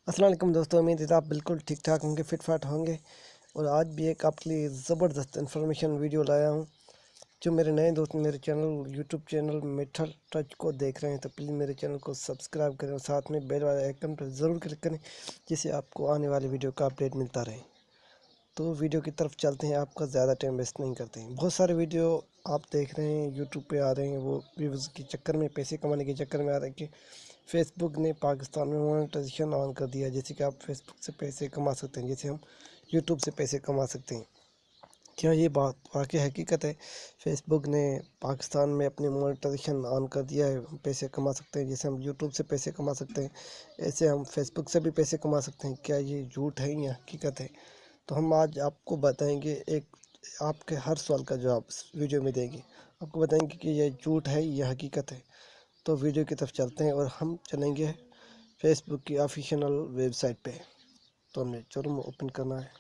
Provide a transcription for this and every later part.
अस्सलाम वालेकुम दोस्तों, उम्मीद है आप बिल्कुल ठीक ठाक होंगे, फिट फाट होंगे। और आज भी एक आपके लिए ज़बरदस्त इन्फॉर्मेशन वीडियो लाया हूँ। जो मेरे नए दोस्त मेरे channel YouTube channel Mithal touch को देख रहे हैं तो प्लीज़ मेरे चैनल को सब्सक्राइब करें और साथ में बेल वाले आइकन पर ज़रूर क्लिक करें, जिससे आपको आने वाली वीडियो का अपडेट मिलता रहे। तो वीडियो की तरफ चलते हैं, आपका ज़्यादा टाइम वेस्ट नहीं करते हैं। बहुत सारे वीडियो आप देख रहे हैं यूट्यूब पे आ रहे हैं, वो व्यूज़ के चक्कर में, पैसे कमाने के चक्कर में आ रहे हैं कि फेसबुक ने पाकिस्तान में मोनेटाइजेशन ऑन कर दिया, जैसे कि आप फेसबुक से पैसे कमा सकते हैं, जैसे हम यूट्यूब से पैसे कमा सकते हैं। क्या ये बात वाकई हकीकत है? फेसबुक ने पाकिस्तान में अपनी मोनेटाइजेशन ऑन कर दिया है, हम पैसे कमा सकते हैं, जैसे हम यूट्यूब से पैसे कमा सकते हैं ऐसे हम फेसबुक से भी पैसे कमा सकते हैं। क्या ये झूठ है या हकीकत है? तो हम आज आपको बताएंगे, एक आपके हर सवाल का जवाब इस वीडियो में देंगे। आपको बताएंगे कि यह झूठ है या हकीकत है। तो वीडियो की तरफ चलते हैं और हम चलेंगे फेसबुक की ऑफिशियल वेबसाइट पे। तो हमें चुरम ओपन करना है।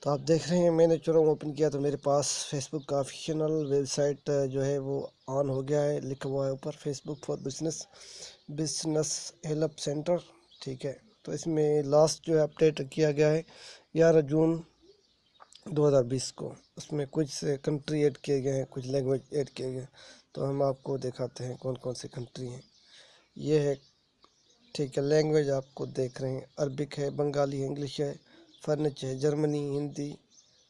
तो आप देख रहे हैं मैंने चुरम ओपन किया तो मेरे पास फेसबुक का ऑफिशियल वेबसाइट जो है वो ऑन हो गया है। लिखा हुआ है ऊपर Facebook for business help centre. ठीक है, तो इसमें लास्ट जो है अपडेट किया गया है 11 जून 2020 को। उसमें कुछ कंट्री ऐड किए गए हैं, कुछ लैंग्वेज ऐड किए गए हैं। तो हम आपको दिखाते हैं कौन कौन सी कंट्री हैं। ये है, ठीक है, लैंग्वेज आपको देख रहे हैं, अरबिक है, बंगाली है, इंग्लिश है, फ्रेंच है, जर्मनी, हिंदी,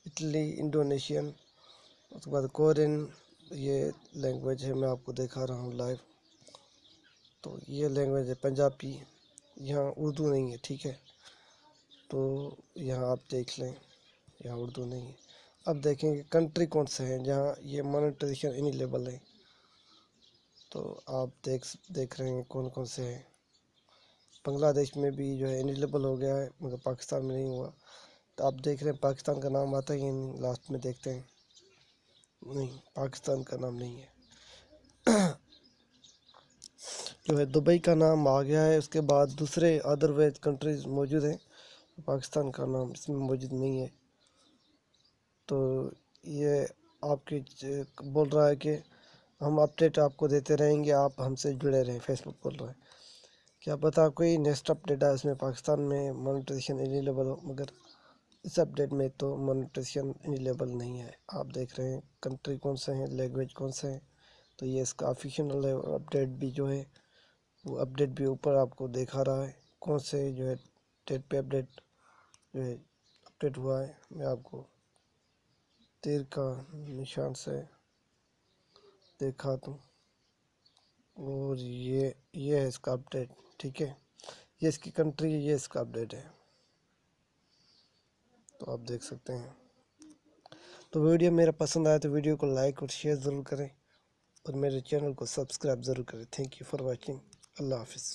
इटली, इंडोनेशियन, उसके बाद कोरियन। ये लैंग्वेज है, मैं आपको दिखा रहा हूँ लाइव। तो ये लैंग्वेज है पंजाबी, यहाँ उर्दू नहीं है। ठीक है, तो यहाँ आप देख लें, यहाँ उर्दू नहीं है। अब देखेंगे कंट्री कौन से हैं जहाँ ये मोनेटाइजेशन इनेबल है। तो आप देख रहे हैं कौन कौन से हैं। बांग्लादेश में भी जो है इनेबल हो गया है, मगर पाकिस्तान में नहीं हुआ। तो आप देख रहे हैं पाकिस्तान का नाम आता ही नहीं, लास्ट में देखते हैं, नहीं, पाकिस्तान का नाम नहीं है। जो है दुबई का नाम आ गया है, उसके बाद दूसरे अदरवाइज कंट्रीज मौजूद हैं, पाकिस्तान का नाम इसमें मौजूद नहीं है। तो ये आपके बोल रहा है कि हम अपडेट आपको देते रहेंगे, आप हमसे जुड़े रहें। फेसबुक बोल रहा है, क्या पता कोई नेक्स्ट अपडेट है उसमें पाकिस्तान में मोनेटाइजेशन इनेबल हो, मगर इस अपडेट में तो मोनेटाइजेशन इनेबल नहीं है। आप देख रहे हैं कंट्री कौन से हैं, लैंग्वेज कौन से हैं। तो ये इसका ऑफिशियल है। अपडेट भी जो है वो अपडेट भी ऊपर आपको दिखा रहा है कौन से जो है डेट पे अपडेट जो है अपडेट हुआ है। मैं आपको तीर का निशान से देखा दूँ, और ये है इसका अपडेट। ठीक है, ये इसकी कंट्री है, ये इसका अपडेट है। तो आप देख सकते हैं। तो वीडियो मेरा पसंद आया तो वीडियो को लाइक और शेयर ज़रूर करें और मेरे चैनल को सब्सक्राइब ज़रूर करें। Thank you for watching. अल्लाह हाफिज़।